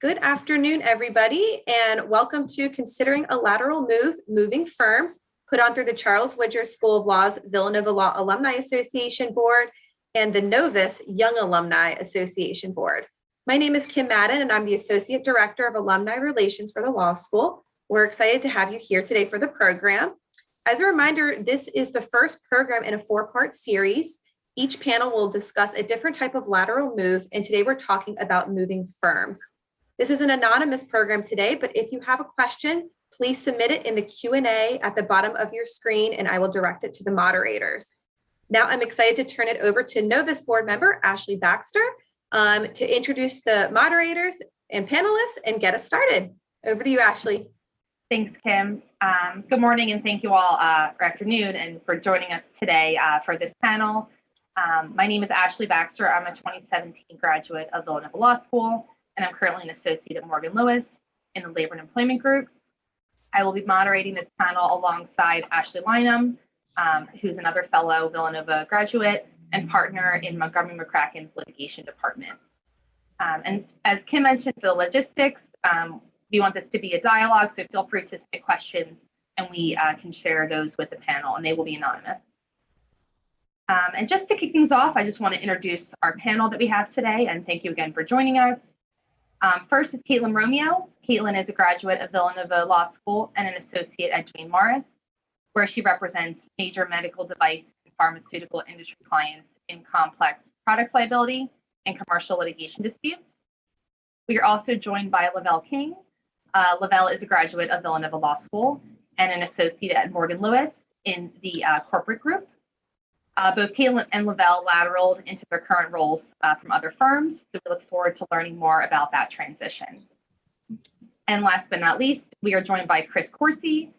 Good afternoon, everybody, and welcome to Considering a Lateral Move, Moving Firms, put on through the Charles Widger School of Law's Villanova Law Alumni Association Board and the Novus Young Alumni Association Board. My name is Kim Madden, and I'm the Associate Director of Alumni Relations for the Law School. We're excited to have you here today for the program. As a reminder, this is the first program in a four-part series. Each panel will discuss a different type of lateral move, and today we're talking about moving firms. This is an anonymous program today, but if you have a question, please submit it in the Q&A at the bottom of your screen, and I will direct it to the moderators. Now I'm excited to turn it over to Novus board member, Ashley Baxter, to introduce the moderators and panelists and get us started. Over to you, Ashley. Thanks, Kim. Good morning, and thank you all, or afternoon, and for joining us today for this panel. My name is Ashley Baxter. I'm a 2017 graduate of Villanova Law School, and I'm currently an associate at Morgan Lewis in the Labor and Employment Group. I will be moderating this panel alongside Ashley Lynam, who's another fellow Villanova graduate and partner in Montgomery McCracken's litigation department. And as Kim mentioned, for the logistics, we want this to be a dialogue, so feel free to submit questions and we can share those with the panel, and they will be anonymous. And just to kick things off, I just want to introduce our panel that we have today, and thank you again for joining us. First is Katelyn Romeo. Katelyn is a graduate of Villanova Law School and an associate at Duane, where she represents major medical device and pharmaceutical industry clients in complex products liability and commercial litigation disputes. We are also joined by LaVelle King. LaVelle is a graduate of Villanova Law School and an associate at Morgan Lewis in the corporate group. Both Katelyn and LaVelle lateraled into their current roles from other firms, so we look forward to learning more about that transition. And last but not least, we are joined by Chris Corsi.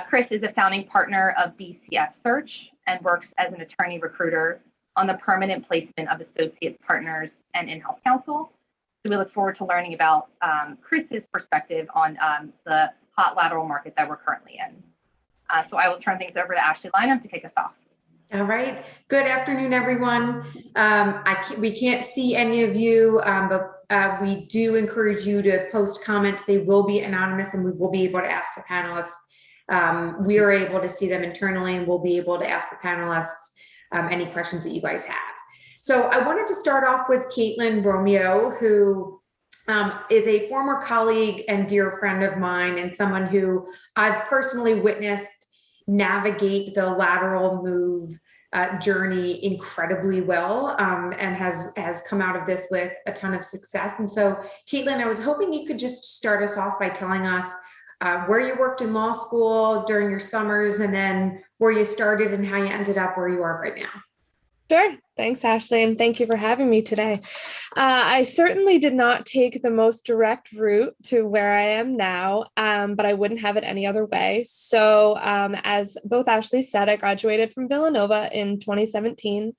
Chris is a founding partner of BCF Search and works as an attorney recruiter on the permanent placement of associate partners and in-house counsel. So we look forward to learning about Chris's perspective on the hot lateral market that we're currently in. So I will turn things over to Ashley Lynam to kick us off. All right. Good afternoon, everyone. We can't see any of you, but we do encourage you to post comments. They will be anonymous, and we will be able to ask the panelists. We are able to see them internally, and we'll be able to ask the panelists any questions that you guys have. So I wanted to start off with Katelyn Romeo, who is a former colleague and dear friend of mine, and someone who I've personally witnessed navigate the lateral move journey incredibly well, and has come out of this with a ton of success. And so, Katelyn, I was hoping you could just start us off by telling us where you worked in law school during your summers, and then where you started and how you ended up where you are right now. Sure. Thanks, Ashley, and thank you for having me today. I certainly did not take the most direct route to where I am now, but I wouldn't have it any other way. So as both Ashley said, I graduated from Villanova in 2017,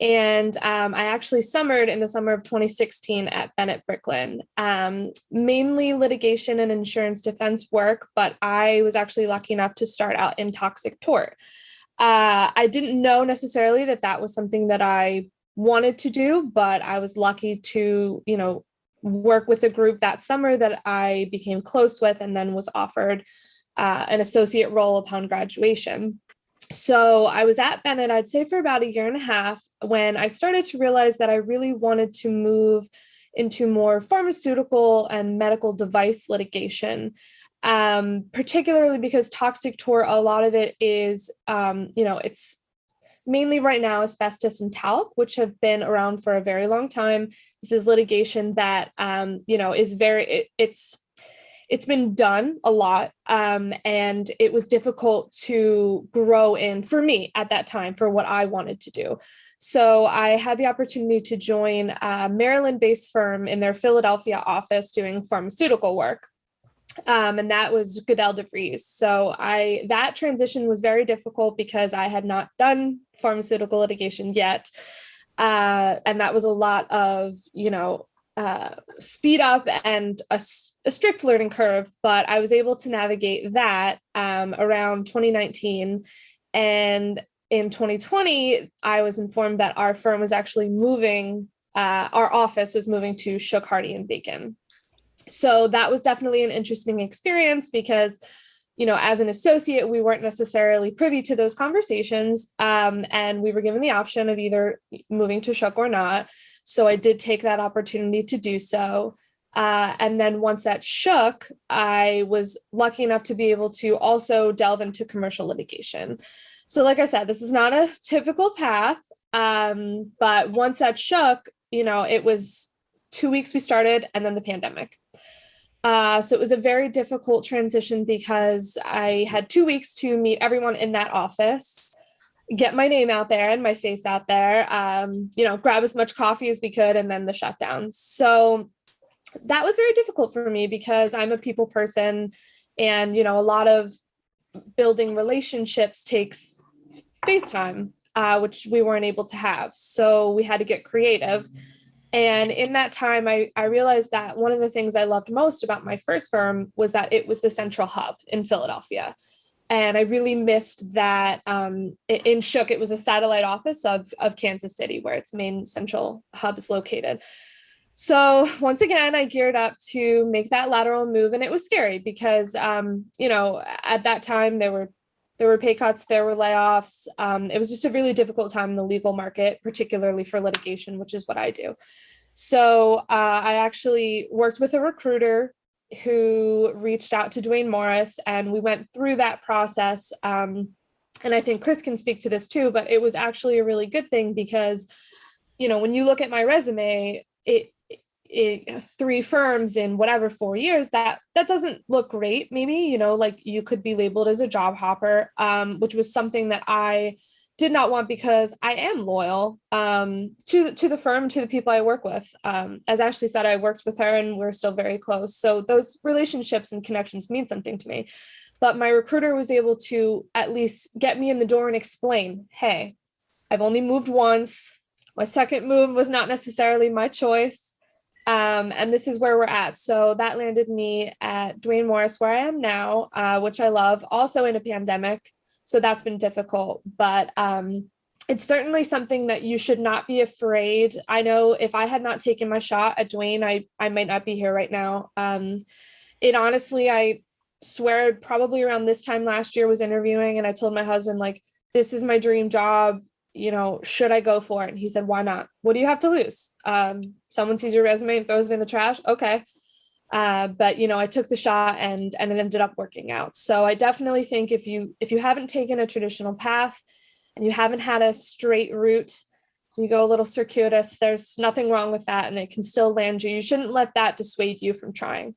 and I actually summered in the summer of 2016 at Bennett Bricklin, mainly litigation and insurance defense work, but I was actually lucky enough to start out in toxic tort. I didn't know necessarily that that was something that I wanted to do, but I was lucky to, work with a group that summer that I became close with, and then was offered an associate role upon graduation. So I was at Bennett, I'd say for about a year and a half, when I started to realize that I really wanted to move into more pharmaceutical and medical device litigation. Particularly because toxic tort, a lot of it is, it's mainly right now asbestos and talc, which have been around for a very long time. This is litigation that, is it's been done a lot, and it was difficult to grow in for me at that time for what I wanted to do. So I had the opportunity to join a Maryland-based firm in their Philadelphia office doing pharmaceutical work. And that was Goodell DeVries. So that transition was very difficult because I had not done pharmaceutical litigation yet. And that was a lot of, speed up and a strict learning curve, but I was able to navigate that around 2019. And in 2020, I was informed that our firm was actually moving, our office was moving to Shook, Hardy and Bacon. So that was definitely an interesting experience because, as an associate, we weren't necessarily privy to those conversations. And we were given the option of either moving to Shook or not. So I did take that opportunity to do so. And then once at Shook, I was lucky enough to be able to also delve into commercial litigation. So like I said, this is not a typical path. But once at Shook, it was 2 weeks we started and then the pandemic. So it was a very difficult transition because I had 2 weeks to meet everyone in that office, get my name out there and my face out there, grab as much coffee as we could, and then the shutdown. So that was very difficult for me because I'm a people person, and, a lot of building relationships takes FaceTime, which we weren't able to have. So we had to get creative. And in that time, I realized that one of the things I loved most about my first firm was that it was the central hub in Philadelphia. And I really missed that in Shook, it was a satellite office of Kansas City, where its main central hub is located. So once again, I geared up to make that lateral move. And it was scary because, at that time, there were pay cuts, there were layoffs. It was just a really difficult time in the legal market, particularly for litigation, which is what I do. So I actually worked with a recruiter who reached out to Duane Morris, and we went through that process. And I think Chris can speak to this too, but it was actually a really good thing because, when you look at my resume, it 3 firms in whatever 4 years, that doesn't look great. Maybe, like you could be labeled as a job hopper, which was something that I did not want because I am loyal to the firm, to the people I work with. As Ashley said, I worked with her and we're still very close. So those relationships and connections mean something to me. But my recruiter was able to at least get me in the door and explain, hey, I've only moved once. My second move was not necessarily my choice. And this is where we're at. So that landed me at Duane Morris, where I am now, which I love, also in a pandemic. So that's been difficult, but it's certainly something that you should not be afraid. I know if I had not taken my shot at Duane, I might not be here right now. It honestly, I swear probably around this time last year was interviewing, and I told my husband, like, this is my dream job. Should I go for it? And he said, why not? What do you have to lose? Someone sees your resume and throws it in the trash. Okay. But I took the shot and it ended up working out. So I definitely think if you haven't taken a traditional path and you haven't had a straight route, you go a little circuitous, there's nothing wrong with that, and it can still land you. You shouldn't let that dissuade you from trying.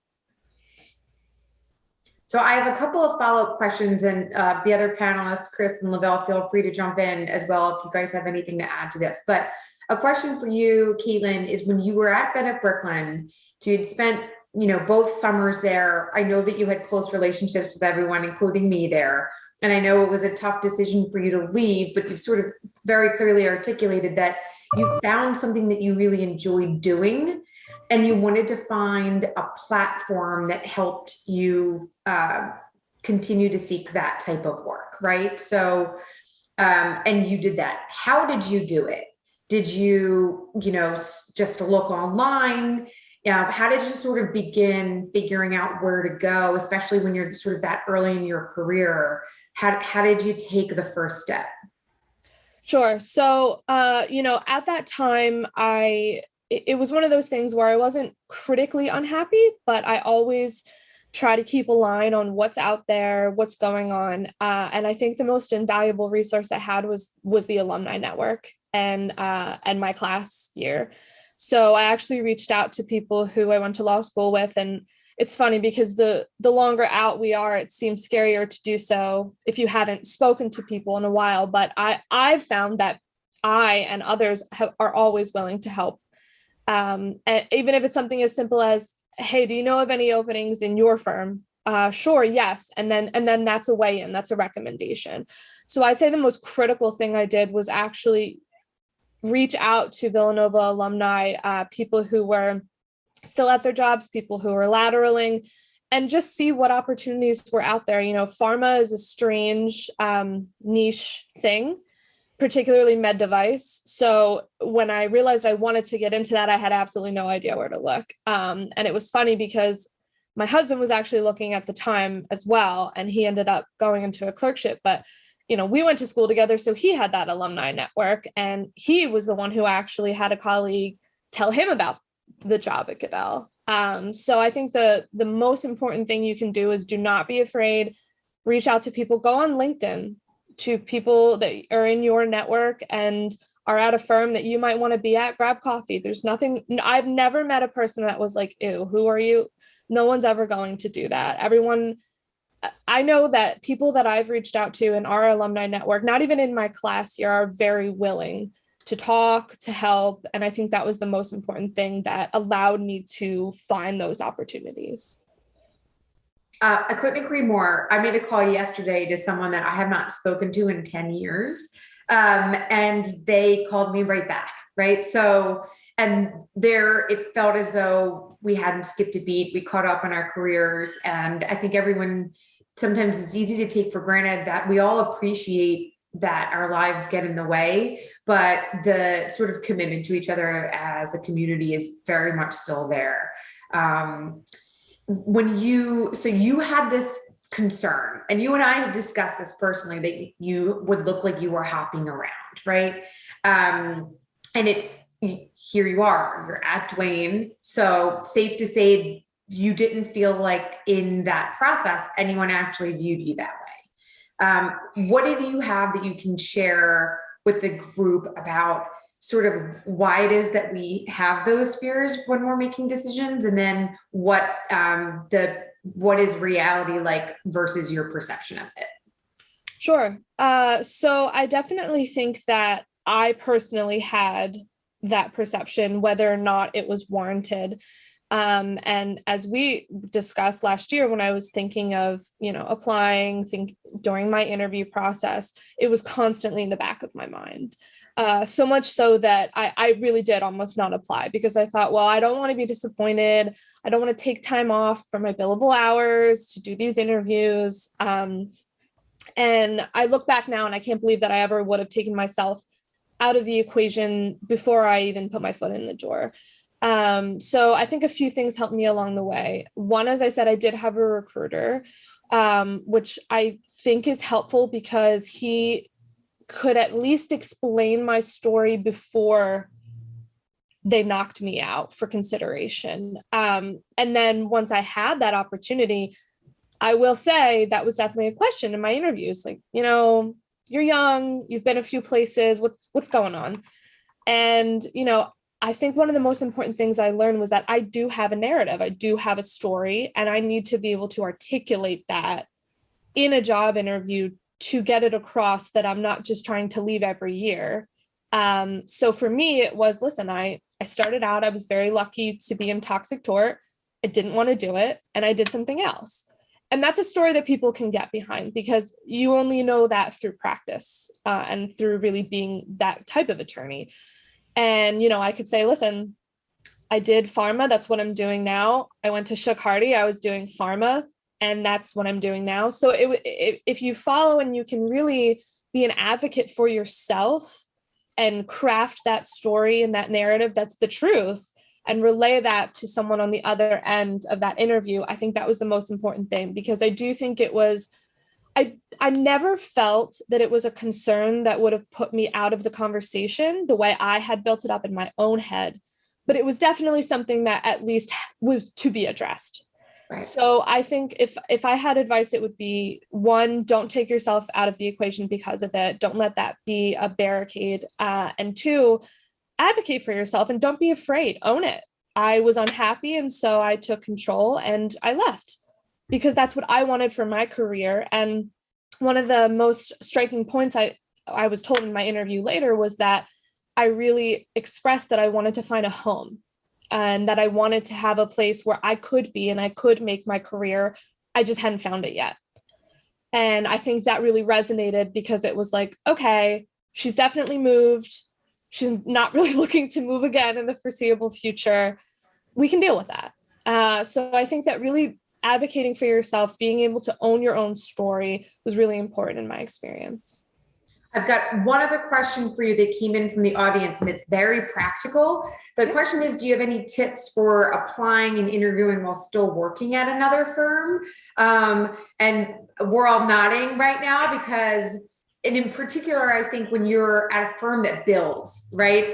So I have a couple of follow-up questions, and the other panelists, Chris and LaVelle, feel free to jump in as well if you guys have anything to add to this. But a question for you, Katelyn, is when you were at Bennett Brooklyn, so you'd spent, both summers there. I know that you had close relationships with everyone, including me there. And I know it was a tough decision for you to leave, but you've sort of very clearly articulated that you found something that you really enjoyed doing, and you wanted to find a platform that helped you continue to seek that type of work, right? So, and you did that. How did you do it? Did you, just look online? How did you sort of begin figuring out where to go, especially when you're sort of that early in your career? How did you take the first step? Sure. So, at that time, it was one of those things where I wasn't critically unhappy, but I always try to keep a line on what's out there, what's going on. And I think the most invaluable resource I had was the alumni network and my class year. So I actually reached out to people who I went to law school with. And it's funny because the longer out we are, it seems scarier to do so if you haven't spoken to people in a while. But I've found that I and others are always willing to help. And even if it's something as simple as, hey, do you know of any openings in your firm? Sure, yes. And then that's a way in, that's a recommendation. So I'd say the most critical thing I did was actually reach out to Villanova alumni, people who were still at their jobs, people who were lateraling, and just see what opportunities were out there. Pharma is a strange niche thing. particularly med device. So when I realized I wanted to get into that, I had absolutely no idea where to look. And it was funny because my husband was actually looking at the time as well, and he ended up going into a clerkship. But, we went to school together, so he had that alumni network, and he was the one who actually had a colleague tell him about the job at Goodell. So I think the most important thing you can do is do not be afraid. Reach out to people. Go on LinkedIn to people that are in your network and are at a firm that you might want to be at. Grab coffee. There's nothing. I've never met a person that was like, ew, who are you? No one's ever going to do that. Everyone, I know that people that I've reached out to in our alumni network, not even in my class here, are very willing to talk, to help. And I think that was the most important thing that allowed me to find those opportunities. I couldn't agree more. I made a call yesterday to someone that I have not spoken to in 10 years. And they called me right back. Right. So, and it felt as though we hadn't skipped a beat. We caught up in our careers. And I think sometimes it's easy to take for granted that we all appreciate that our lives get in the way, but the sort of commitment to each other as a community is very much still there. So you had this concern, and you and I had discussed this personally, that you would look like you were hopping around, right? And here you are, you're at Duane. So safe to say you didn't feel like in that process, anyone actually viewed you that way. What do you have that you can share with the group about sort of why it is that we have those fears when we're making decisions, and then what is reality like versus your perception of it? Sure. So I definitely think that I personally had that perception, whether or not it was warranted. And as we discussed last year, when I was thinking of, applying, during my interview process, it was constantly in the back of my mind. So much so that I really did almost not apply, because I thought, well, I don't want to be disappointed. I don't want to take time off from my billable hours to do these interviews. And I look back now and I can't believe that I ever would have taken myself out of the equation before I even put my foot in the door. So I think a few things helped me along the way. One, as I said, I did have a recruiter, which I think is helpful because he could at least explain my story before they knocked me out for consideration. And then once I had that opportunity, I will say that was definitely a question in my interviews. Like, you're young, you've been a few places, what's going on? And, I think one of the most important things I learned was that I do have a narrative, I do have a story, and I need to be able to articulate that in a job interview to get it across that I'm not just trying to leave every year. So for me, it was, listen, I started out, I was very lucky to be in toxic tort. I didn't want to do it, and I did something else. And that's a story that people can get behind, because you only know that through practice and through really being that type of attorney. And, I could say, listen, I did pharma. That's what I'm doing now. I went to Shook Hardy. I was doing pharma, and that's what I'm doing now. So if you follow and you can really be an advocate for yourself and craft that story and that narrative, that's the truth, and relay that to someone on the other end of that interview, I think that was the most important thing, because I do think it was, I never felt that it was a concern that would have put me out of the conversation the way I had built it up in my own head, but it was definitely something that at least was to be addressed. Right. So I think if I had advice, it would be, one, don't take yourself out of the equation because of it. Don't let that be a barricade. And two, advocate for yourself and don't be afraid. Own it. I was unhappy, and so I took control and I left, because that's what I wanted for my career. And one of the most striking points I was told in my interview later was that I really expressed that I wanted to find a home, and that I wanted to have a place where I could be and I could make my career. I just hadn't found it yet. And I think that really resonated, because it was like, okay, she's definitely moved. She's not really looking to move again in the foreseeable future. We can deal with that. So I think that really advocating for yourself, being able to own your own story, was really important in my experience. I've got one other question for you that came in from the audience, and it's very practical. The question is, do you have any tips for applying and interviewing while still working at another firm? And we're all nodding right now because, and in particular, I think when you're at a firm that builds, right,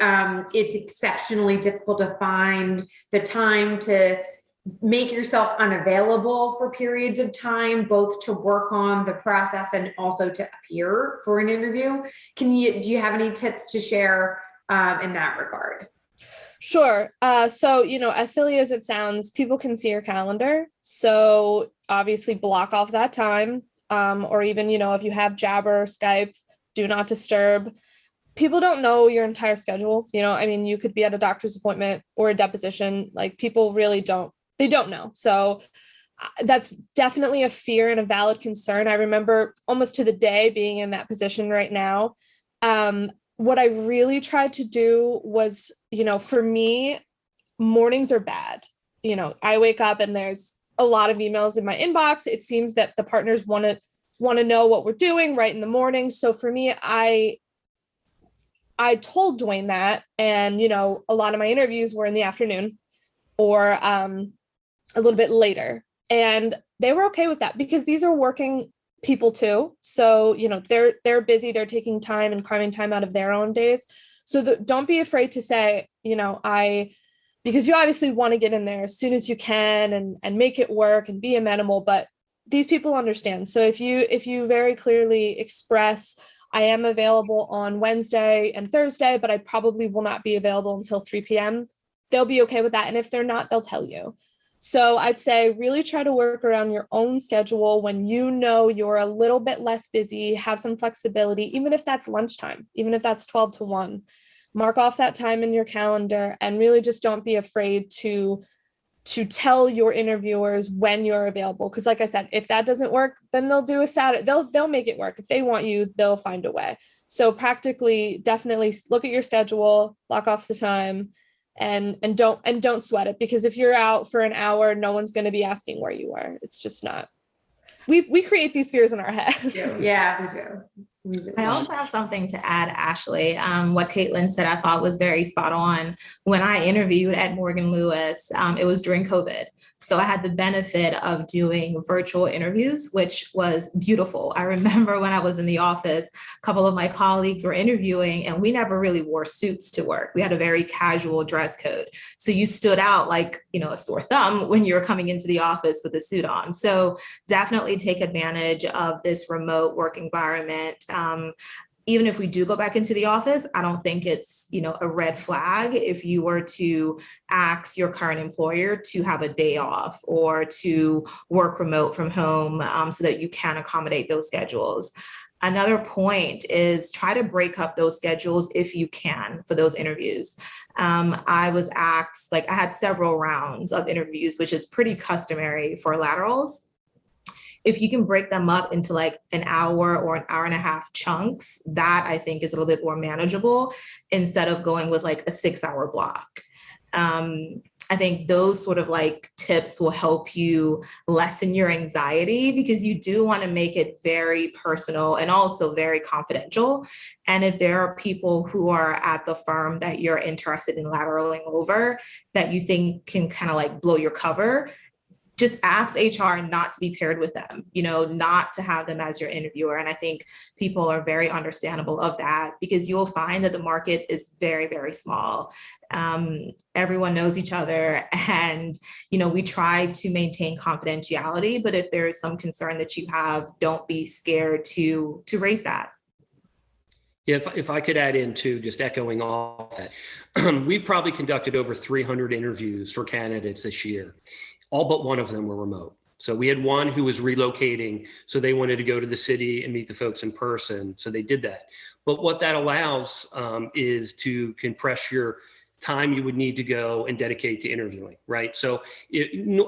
it's exceptionally difficult to find the time to make yourself unavailable for periods of time, both to work on the process and also to appear for an interview. Do you have any tips to share in that regard? Sure. So, as silly as it sounds, people can see your calendar. So obviously block off that time. Or even, if you have Jabber, Skype, do not disturb. People don't know your entire schedule. You could be at a doctor's appointment or a deposition. Like, people really don't know. So that's definitely a fear and a valid concern. I remember almost to the day being in that position right now. What I really tried to do was, for me, mornings are bad. I wake up and there's a lot of emails in my inbox. It seems that the partners want to know what we're doing right in the morning. So for me, I told Duane that, and, a lot of my interviews were in the afternoon or a little bit later, and they were okay with that because these are working people too. So, they're busy, they're taking time and carving time out of their own days. So don't be afraid to say, because you obviously want to get in there as soon as you can and make it work and be amenable, but these people understand. So if you very clearly express, I am available on Wednesday and Thursday, but I probably will not be available until 3 p.m., they'll be okay with that. And if they're not, they'll tell you. So I'd say really try to work around your own schedule when you're a little bit less busy, have some flexibility, even if that's lunchtime, even if that's 12 to 1. Mark off that time in your calendar and really just don't be afraid to tell your interviewers when you're available. Because like I said, if that doesn't work, then they'll do a Saturday. They'll make it work. If they want you, they'll find a way. So practically, definitely look at your schedule, block off the time, and don't sweat it, because if you're out for an hour, no one's going to be asking where you were. It's just not. We create these fears in our head. Yeah, we do. I also have something to add, Ashley. What Katelyn said, I thought was very spot on. When I interviewed at Morgan Lewis, it was during COVID. So I had the benefit of doing virtual interviews, which was beautiful. I remember when I was in the office, a couple of my colleagues were interviewing and we never really wore suits to work. We had a very casual dress code. So you stood out like, a sore thumb when you were coming into the office with a suit on. So definitely take advantage of this remote work environment. Even if we do go back into the office, I don't think it's, a red flag if you were to ask your current employer to have a day off or to work remote from home so that you can accommodate those schedules. Another point is try to break up those schedules if you can for those interviews. I was asked, I had several rounds of interviews, which is pretty customary for laterals. If you can break them up into an hour or an hour and a half chunks, that I think is a little bit more manageable instead of going with a 6-hour block. I think those sort of tips will help you lessen your anxiety, because you do want to make it very personal and also very confidential. And if there are people who are at the firm that you're interested in lateraling over that you think can kind of blow your cover, just ask HR not to be paired with them, not to have them as your interviewer. And I think people are very understandable of that, because you'll find that the market is very, very small. Everyone knows each other, and, we try to maintain confidentiality, but if there is some concern that you have, don't be scared to raise that. If I could add in too, just echoing off that, we've probably conducted over 300 interviews for candidates this year. All but one of them were remote. So we had one who was relocating, so they wanted to go to the city and meet the folks in person, so they did that. But what that allows is to compress your time you would need to go and dedicate to interviewing, right? So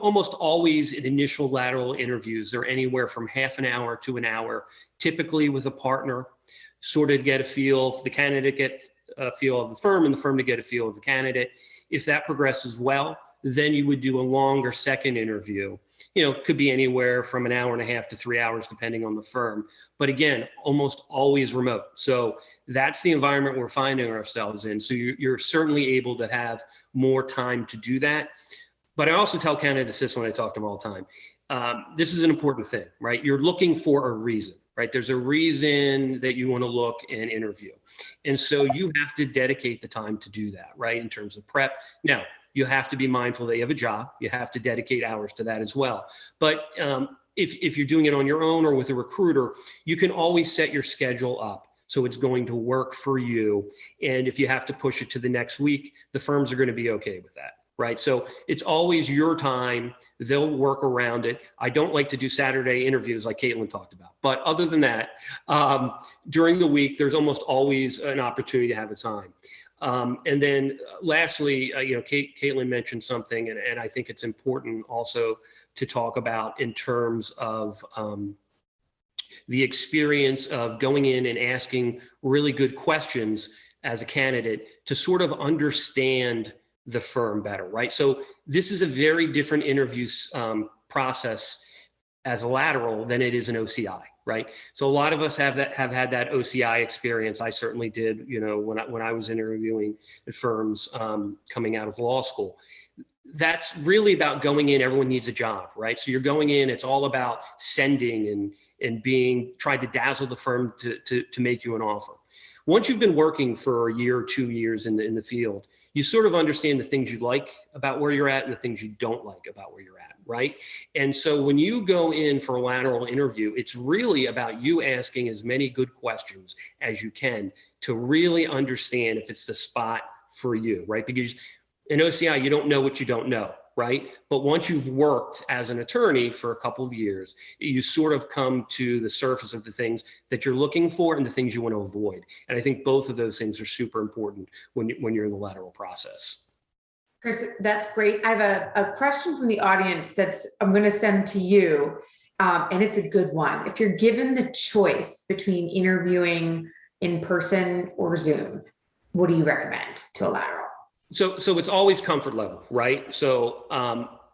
almost always in initial lateral interviews, they're anywhere from half an hour to an hour, typically with a partner, sort of get a feel, the candidate get a feel of the firm and the firm to get a feel of the candidate. If that progresses well, then you would do a longer second interview could be anywhere from an hour and a half to 3 hours, depending on the firm. But again, almost always remote. So that's the environment we're finding ourselves in. So you're certainly able to have more time to do that. But I also tell candidate assistants when I talk to them all the time, this is an important thing, right? You're looking for a reason, right? There's a reason that you want to look and interview. And so you have to dedicate the time to do that, right? In terms of prep. Now, you have to be mindful that you have a job. You have to dedicate hours to that as well. But if you're doing it on your own or with a recruiter, you can always set your schedule up so it's going to work for you. And if you have to push it to the next week, the firms are going to be okay with that. Right. So it's always your time. They'll work around it. I don't like to do Saturday interviews like Katelyn talked about. But other than that, during the week, there's almost always an opportunity to have a time. And then lastly, Katelyn mentioned something, and I think it's important also to talk about in terms of the experience of going in and asking really good questions as a candidate to sort of understand the firm better, right? So this is a very different interview process as a lateral than it is an OCI, right? So a lot of us have had that OCI experience. I certainly did, when I was interviewing at firms coming out of law school. That's really about going in. Everyone needs a job, right? So you're going in. It's all about sending and trying to dazzle the firm to make you an offer. Once you've been working for a year or 2 years in the field, you sort of understand the things you like about where you're at and the things you don't like about where you're at, right? And so when you go in for a lateral interview, it's really about you asking as many good questions as you can to really understand if it's the spot for you, right? Because in OCI, you don't know what you don't know, right? But once you've worked as an attorney for a couple of years, you sort of come to the surface of the things that you're looking for and the things you want to avoid. And I think both of those things are super important when you're in the lateral process. Chris, that's great. I have a question from the audience I'm going to send to you, and it's a good one. If you're given the choice between interviewing in person or Zoom, what do you recommend to a lateral? So it's always comfort level, right? So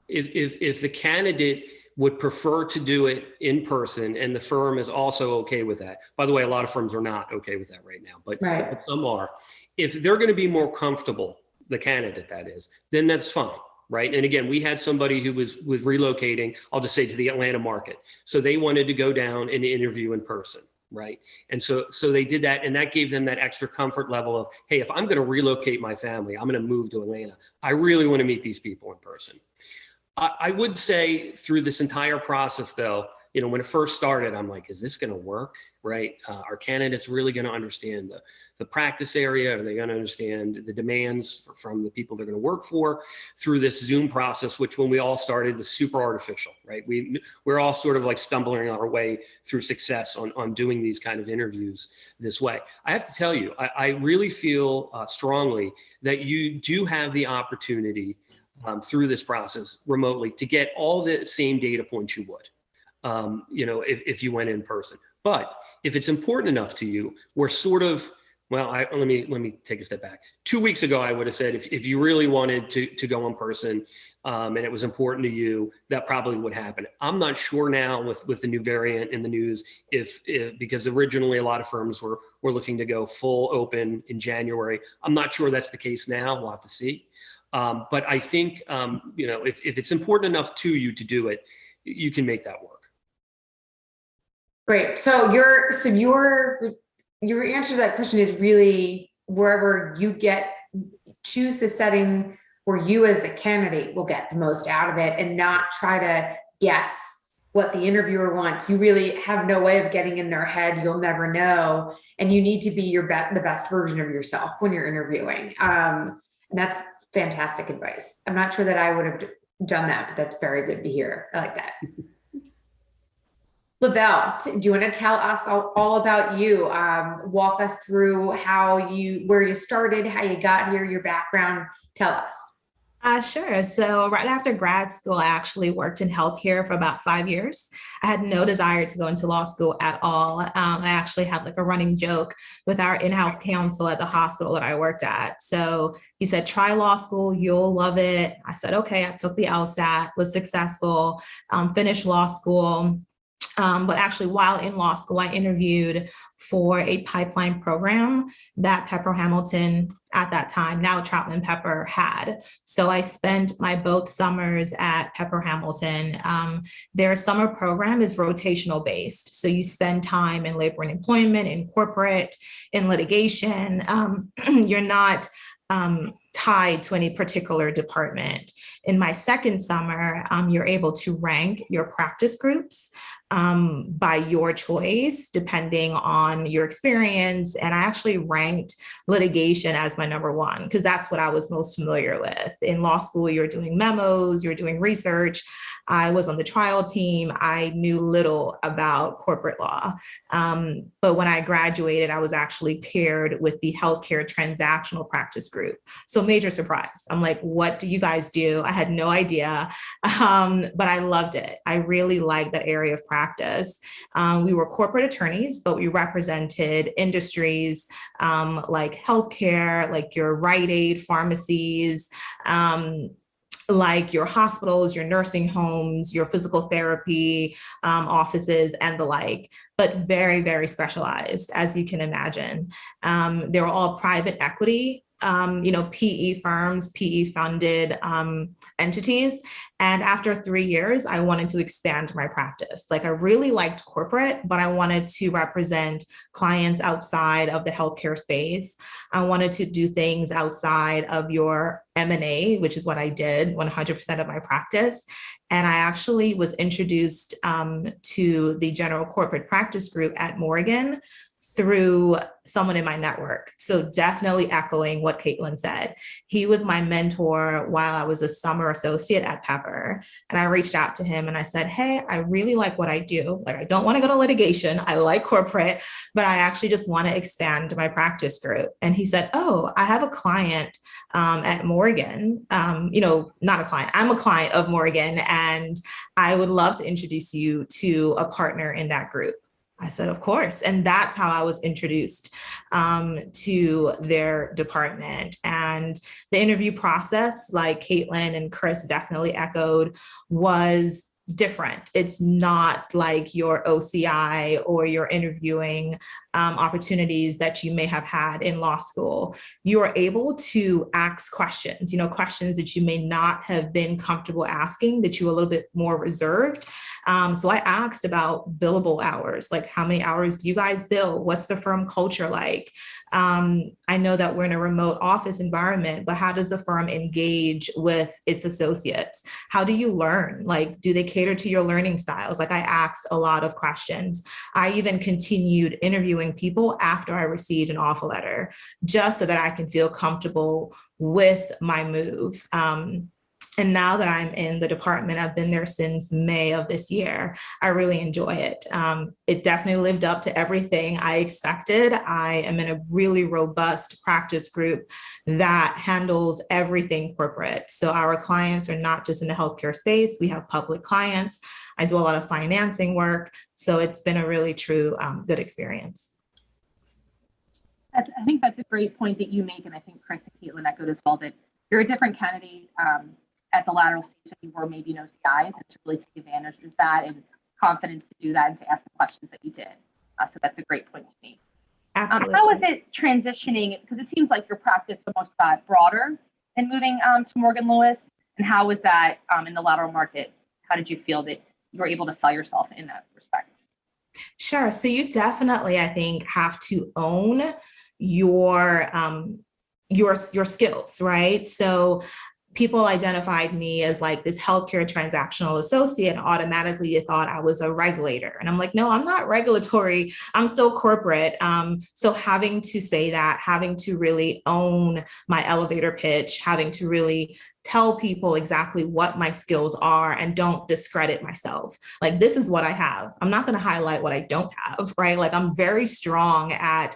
if the candidate would prefer to do it in person and the firm is also okay with that. By the way, a lot of firms are not okay with that right now, but some are. If they're going to be more comfortable, the candidate that is, then that's fine, right? And again, we had somebody who was relocating, I'll just say to the Atlanta market. So they wanted to go down and interview in person. Right. And so they did that, and that gave them that extra comfort level of, hey, if I'm going to relocate my family, I'm going to move to Atlanta. I really want to meet these people in person. I would say through this entire process, though, when it first started, I'm like, is this going to work? Right. Are candidates really going to understand the practice area? Are they going to understand the demands from the people they're going to work for through this Zoom process, which when we all started was super artificial, right? We're all sort of like stumbling our way through success on doing these kind of interviews this way. I have to tell you, I really feel strongly that you do have the opportunity through this process remotely to get all the same data points you would. If you went in person. But if it's important enough to you, we're sort of, let me take a step back. 2 weeks ago, I would have said, if you really wanted to go in person and it was important to you, that probably would happen. I'm not sure now with the new variant in the news, because originally a lot of firms were looking to go full open in January. I'm not sure that's the case now. We'll have to see. But I think, if it's important enough to you to do it, you can make that work. Great. So your answer to that question is really wherever you choose the setting where you as the candidate will get the most out of it and not try to guess what the interviewer wants. You really have no way of getting in their head. You'll never know. And you need to be the best version of yourself when you're interviewing. And that's fantastic advice. I'm not sure that I would have done that, but that's very good to hear. I like that. LaVelle, do you want to tell us all about you? Walk us through where you started, how you got here, your background. Tell us. Sure. So right after grad school, I actually worked in healthcare for about 5 years. I had no desire to go into law school at all. I actually had like a running joke with our in-house counsel at the hospital that I worked at. So he said, try law school, you'll love it. I said, okay. I took the LSAT, was successful, finished law school. But actually, while in law school, I interviewed for a pipeline program that Pepper Hamilton at that time, now Troutman Pepper, had. So I spent my both summers at Pepper Hamilton. Their summer program is rotational based. So you spend time in labor and employment, in corporate, in litigation. You're not tied to any particular department. In my second summer, you're able to rank your practice groups by your choice, depending on your experience. And I actually ranked litigation as my number one, because that's what I was most familiar with. In law school, you're doing memos, you're doing research. I was on the trial team. I knew little about corporate law. But when I graduated, I was actually paired with the healthcare transactional practice group. So major surprise. I'm like, what do you guys do? I had no idea, but I loved it. I really liked that area of practice. We were corporate attorneys, but we represented industries like healthcare, like your Rite Aid pharmacies, like your hospitals, your nursing homes, your physical therapy offices, and the like, but very, very specialized, as you can imagine. They were all private equity, PE firms, PE funded entities. And after 3 years, I wanted to expand my practice. Like, I really liked corporate, but I wanted to represent clients outside of the healthcare space. I wanted to do things outside of your M&A, which is what I did 100% of my practice. And I actually was introduced to the general corporate practice group at Morgan through someone in my network. So definitely echoing what Katelyn said. He was my mentor while I was a summer associate at Pepper. And I reached out to him and I said, hey, I really like what I do. Like, I don't want to go to litigation. I like corporate, but I actually just want to expand my practice group. And he said, oh, I have a client at Morgan, not a client, I'm a client of Morgan, and I would love to introduce you to a partner in that group. I said, of course. And that's how I was introduced to their department. And the interview process, like Katelyn and Chris definitely echoed, was different. It's not like your OCI or your interviewing opportunities that you may have had in law school. You are able to ask questions, questions that you may not have been comfortable asking, that you were a little bit more reserved. So I asked about billable hours, like, how many hours do you guys bill? What's the firm culture like? I know that we're in a remote office environment, but how does the firm engage with its associates? How do you learn? Like, do they cater to your learning styles? Like, I asked a lot of questions. I even continued interviewing people after I received an offer letter, just so that I can feel comfortable with my move. And now that I'm in the department, I've been there since May of this year. I really enjoy it. It definitely lived up to everything I expected. I am in a really robust practice group that handles everything corporate. So our clients are not just in the healthcare space. We have public clients. I do a lot of financing work. So it's been a really true good experience. I think that's a great point that you make. And I think Chris and Katelyn echoed as well, that you're a different candidate at the lateral stage that you were maybe no CIs, and to really take advantage of that and confidence to do that and to ask the questions that you did. So that's a great point to me. Absolutely. How was it transitioning? Because it seems like your practice almost got broader in moving to Morgan Lewis. And how was that in the lateral market? How did you feel that you were able to sell yourself in that respect? Sure. So you definitely, I think, have to own your skills, right? So people identified me as like this healthcare transactional associate, and automatically they thought I was a regulator. And I'm like, no, I'm not regulatory. I'm still corporate. So having to say that, having to really own my elevator pitch, having to really tell people exactly what my skills are and don't discredit myself. Like, this is what I have. I'm not going to highlight what I don't have, right? Like, I'm very strong at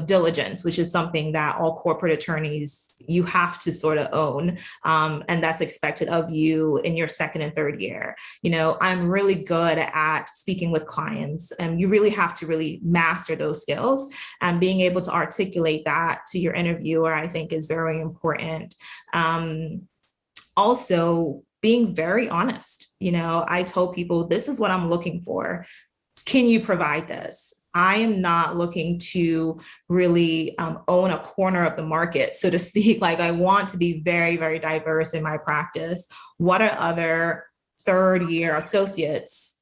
diligence, which is something that all corporate attorneys, you have to sort of own. And that's expected of you in your second and third year. I'm really good at speaking with clients, and you really have to really master those skills, and being able to articulate that to your interviewer, I think, is very important. Also, being very honest. I told people, this is what I'm looking for. Can you provide this? I am not looking to really own a corner of the market, so to speak. Like, I want to be very, very diverse in my practice. What are other third-year associates,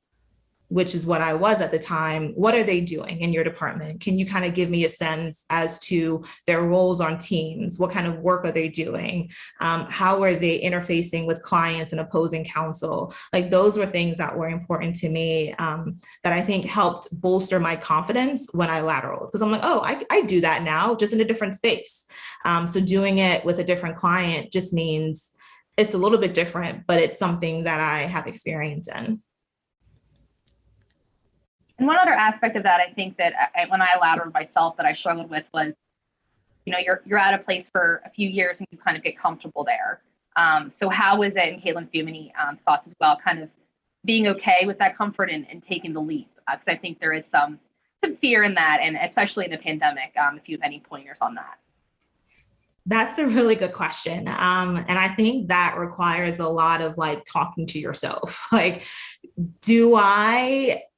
which is what I was at the time, what are they doing in your department? Can you kind of give me a sense as to their roles on teams? What kind of work are they doing? How are they interfacing with clients and opposing counsel? Like, those were things that were important to me, that I think helped bolster my confidence when I lateraled. Because I'm like, oh, I do that now, just in a different space. So doing it with a different client just means it's a little bit different, but it's something that I have experience in. And one other aspect of that, I think that when I lateraled myself, that I struggled with was, you're at a place for a few years and you kind of get comfortable there. So how was it, and Katelyn, if you have any thoughts as well, kind of being okay with that comfort and taking the leap? Because I think there is some fear in that, and especially in the pandemic, if you have any pointers on that. That's a really good question. And I think that requires a lot of talking to yourself. Like,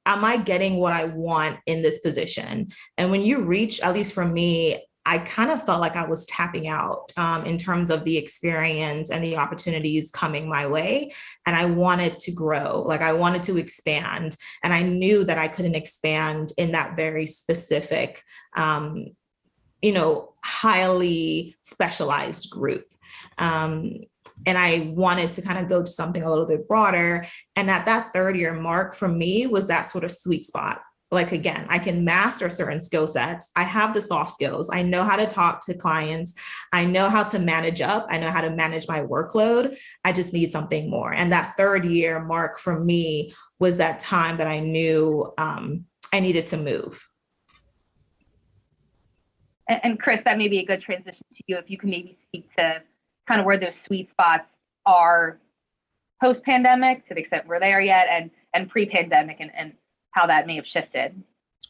am I getting what I want in this position? And when you reach, at least for me, I kind of felt like I was tapping out in terms of the experience and the opportunities coming my way. And I wanted to grow, I wanted to expand. And I knew that I couldn't expand in that very specific, highly specialized group. And I wanted to kind of go to something a little bit broader. And at that third year mark for me was that sort of sweet spot. Again, I can master certain skill sets. I have the soft skills. I know how to talk to clients. I know how to manage up. I know how to manage my workload. I just need something more. And that third year mark for me was that time that I knew I needed to move. And Chris, that may be a good transition to you, if you can maybe speak to kind of where those sweet spots are post-pandemic, to the extent we're there yet, and pre-pandemic, and how that may have shifted.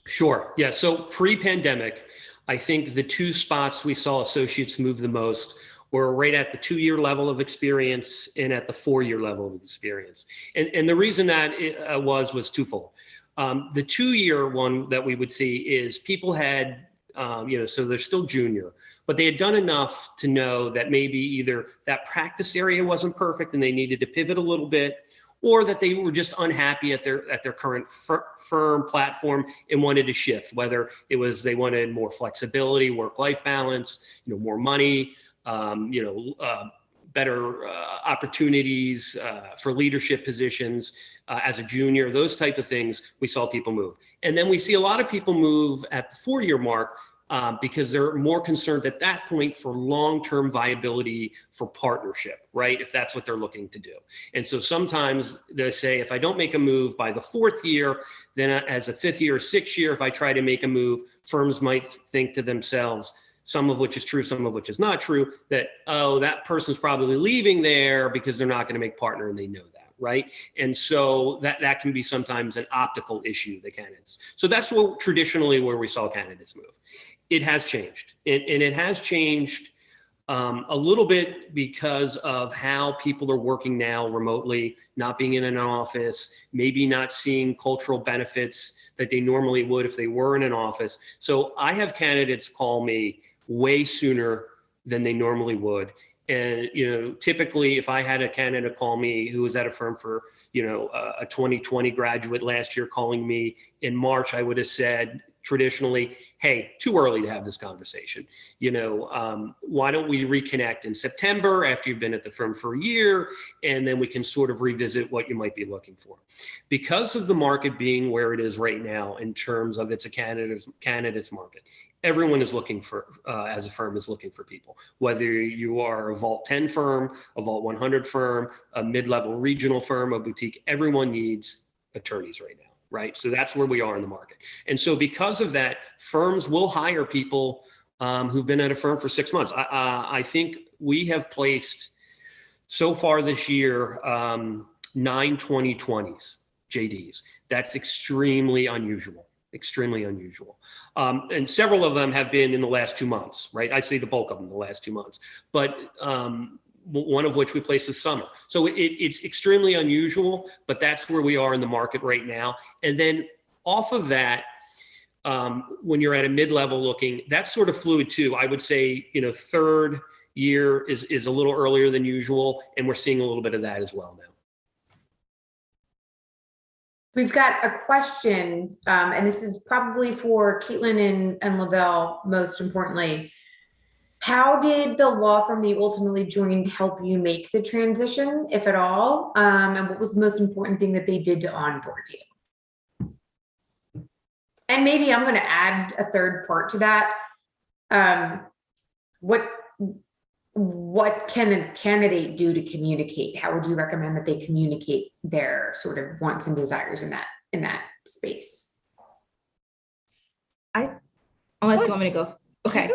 Sure. Yeah. So pre-pandemic, I think the two spots we saw associates move the most were right at the 2-year level of experience and at the 4-year level of experience. And the reason that it was twofold. The 2-year one that we would see is people had, so they're still junior, but they had done enough to know that maybe either that practice area wasn't perfect and they needed to pivot a little bit, or that they were just unhappy at their current firm platform and wanted to shift, whether it was they wanted more flexibility, work-life balance, more money, better opportunities for leadership positions as a junior, those type of things. We saw people move. And then we see a lot of people move at the 4-year mark because they're more concerned at that point for long-term viability for partnership, right? If that's what they're looking to do. And so sometimes they say, if I don't make a move by the 4th year, then as a 5th year or 6th year, if I try to make a move, firms might think to themselves, some of which is true, some of which is not true, that, oh, that person's probably leaving there because they're not going to make partner, and they know that, right? And so that can be sometimes an optical issue, the candidates. So that's traditionally where we saw candidates move. It has changed, and it has changed a little bit because of how people are working now remotely, not being in an office, maybe not seeing cultural benefits that they normally would if they were in an office. So I have candidates call me way sooner than they normally would. And, typically if I had a candidate call me who was at a firm for, a 2020 graduate last year calling me in March, I would have said traditionally, hey, too early to have this conversation. Why don't we reconnect in September after you've been at the firm for a year, and then we can sort of revisit what you might be looking for. Because of the market being where it is right now in terms of it's a candidates market, everyone is looking for, as a firm is looking for people, whether you are a Vault 10 firm, a Vault 100 firm, a mid-level regional firm, a boutique, everyone needs attorneys right now. right? So that's where we are in the market. And so because of that, firms will hire people who've been at a firm for 6 months. I think we have placed so far this year 9 2020s, JDs. That's extremely unusual. And several of them have been in the last 2 months, right? I'd say the bulk of them in the last 2 months, but one of which we placed this summer. So it's extremely unusual, but that's where we are in the market right now. And then off of that, when you're at a mid-level looking, that's sort of fluid too. I would say, third year is a little earlier than usual, and we're seeing a little bit of that as well now. We've got a question, and this is probably for Katelyn and LaVelle, most importantly. How did the law firm that you ultimately joined help you make the transition, if at all? And what was the most important thing that they did to onboard you? And maybe I'm going to add a third part to that. What can a candidate do to communicate? How would you recommend that they communicate their sort of wants and desires in that space? Unless you want me to go. Okay.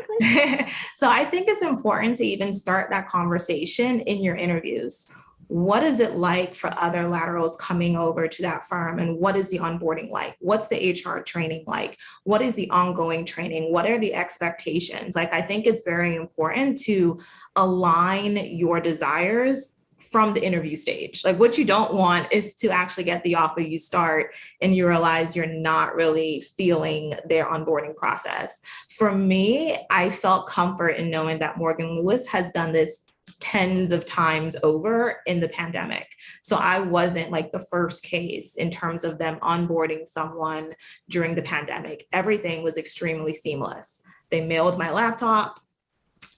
So I think it's important to even start that conversation in your interviews. What is it like for other laterals coming over to that firm, and what is the onboarding like? What's the HR training like? What is the ongoing training? What are the expectations? Like, I think it's very important to align your desires from the interview stage. Like, what you don't want is to actually get the offer, you start, and you realize you're not really feeling their onboarding process. For me, I felt comfort in knowing that Morgan Lewis has done this tens of times over in the pandemic. So I wasn't like the first case in terms of them onboarding someone during the pandemic. Everything was extremely seamless. They mailed my laptop.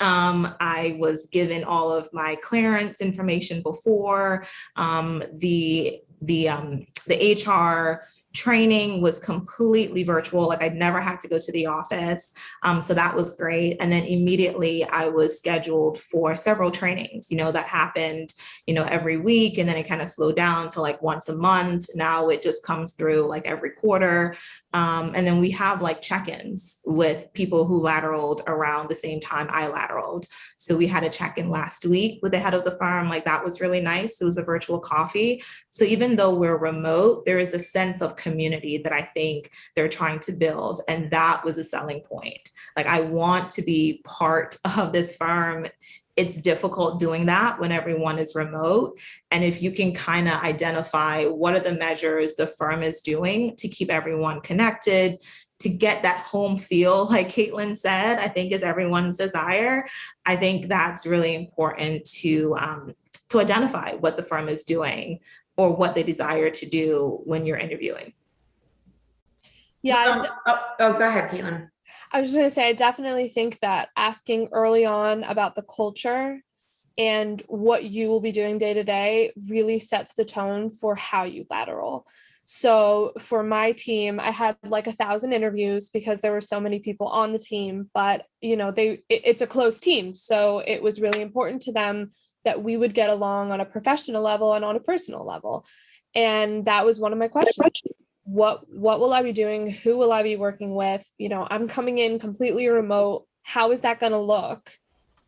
I was given all of my clearance information before. The HR training was completely virtual. Like, I'd never had to go to the office. So that was great. And then immediately I was scheduled for several trainings, that happened, every week. And then it kind of slowed down to like once a month. Now it just comes through like every quarter. And then we have like check-ins with people who lateraled around the same time I lateraled. So we had a check-in last week with the head of the firm. Like, that was really nice. It was a virtual coffee. So even though we're remote, there is a sense of community that I think they're trying to build. And that was a selling point. Like, I want to be part of this firm. It's difficult doing that when everyone is remote. And if you can kind of identify what are the measures the firm is doing to keep everyone connected, to get that home feel, like Katelyn said, I think is everyone's desire. I think that's really important to identify what the firm is doing or what they desire to do when you're interviewing. Yeah. Go ahead, Katelyn. I was just going to say, I definitely think that asking early on about the culture and what you will be doing day to day really sets the tone for how you lateral. So for my team, I had like 1,000 interviews because there were so many people on the team, but it's a close team. So it was really important to them that we would get along on a professional level and on a personal level. And that was one of my questions. What will I be doing? Who will I be working with? I'm coming in completely remote. How is that going to look?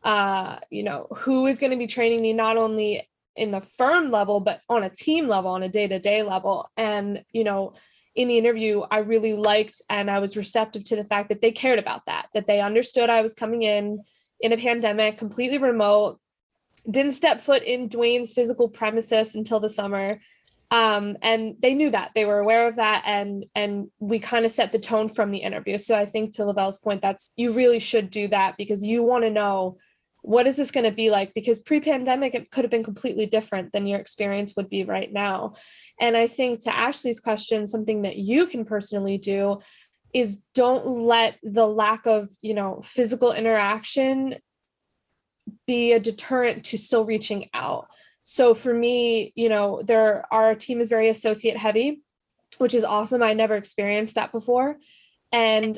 Who is going to be training me not only in the firm level, but on a team level, on a day-to-day level? And, in the interview, I really liked and I was receptive to the fact that they cared about that they understood I was coming in a pandemic, completely remote, didn't step foot in Duane's physical premises until the summer. And they knew that, they were aware of that. And we kind of set the tone from the interview. So I think to LaVelle's point, you really should do that because you want to know, what is this going to be like? Because pre-pandemic, it could have been completely different than your experience would be right now. And I think to Ashley's question, something that you can personally do is don't let the lack of, physical interaction be a deterrent to still reaching out. So for me, our team is very associate heavy, which is awesome. I never experienced that before. And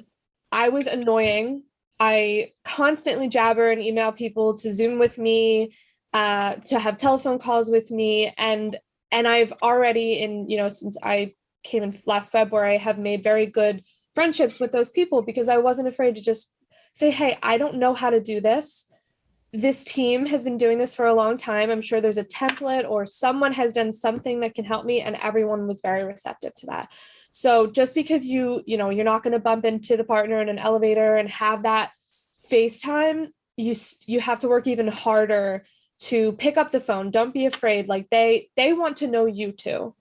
I was annoying. I constantly jabber and email people to Zoom with me, to have telephone calls with me. And I've already since I came in last February, have made very good friendships with those people because I wasn't afraid to just say, hey, I don't know how to do this. This team has been doing this for a long time. I'm sure there's a template or someone has done something that can help me. And everyone was very receptive to that. So just because you're not going to bump into the partner in an elevator and have that FaceTime, you have to work even harder to pick up the phone. Don't be afraid. Like they want to know you too.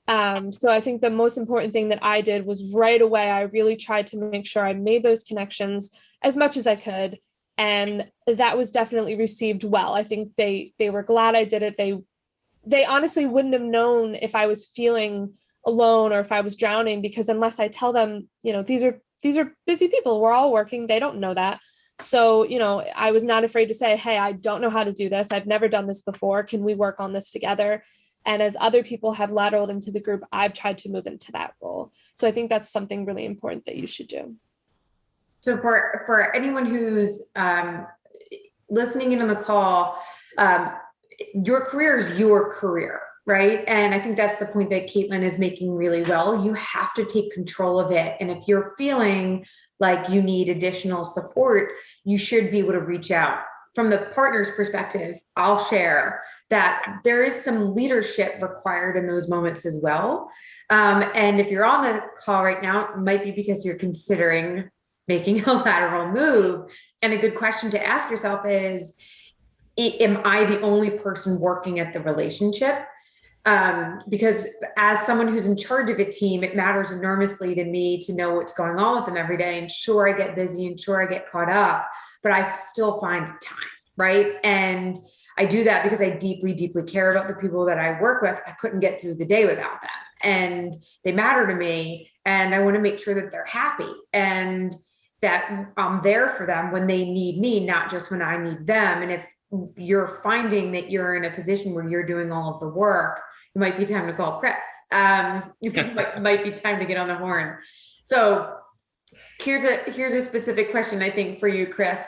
So I think the most important thing that I did was right away, I really tried to make sure I made those connections as much as I could. And that was definitely received well. I think they were glad I did it. They honestly wouldn't have known if I was feeling alone or if I was drowning, because unless I tell them, these are busy people, we're all working, they don't know that. So, I was not afraid to say, hey, I don't know how to do this. I've never done this before. Can we work on this together? And as other people have lateraled into the group, I've tried to move into that role. So I think that's something really important that you should do. So for anyone who's listening in on the call, your career is your career, right? And I think that's the point that Katelyn is making really well. You have to take control of it. And if you're feeling like you need additional support, you should be able to reach out. From the partner's perspective, I'll share that there is some leadership required in those moments as well. And if you're on the call right now, it might be because you're considering making a lateral move. And a good question to ask yourself is, am I the only person working at the relationship? Because as someone who's in charge of a team, it matters enormously to me to know what's going on with them every day. And sure, I get busy and sure, I get caught up, but I still find time, right? And I do that because I deeply, deeply care about the people that I work with. I couldn't get through the day without them. And they matter to me. And I want to make sure that they're happy and that I'm there for them when they need me, not just when I need them. And if you're finding that you're in a position where you're doing all of the work, it might be time to call Chris. It might be time to get on the horn. So here's a specific question, I think, for you, Chris.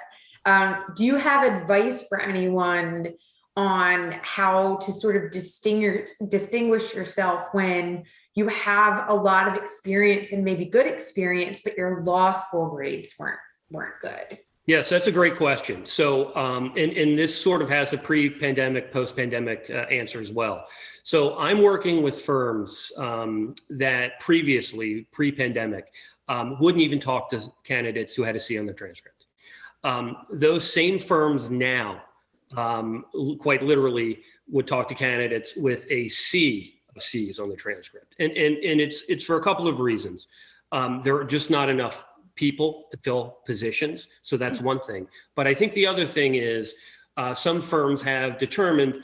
Do you have advice for anyone on how to sort of distinguish yourself when you have a lot of experience and maybe good experience, but your law school grades weren't good? Yes, that's a great question. So, and this sort of has a pre-pandemic, post-pandemic answer as well. So I'm working with firms that previously, pre-pandemic, wouldn't even talk to candidates who had a C on the transcript. Those same firms now, quite literally, would talk to candidates with a C of C's on the transcript. And it's for a couple of reasons. There are just not enough people to fill positions. So that's one thing. But I think the other thing is some firms have determined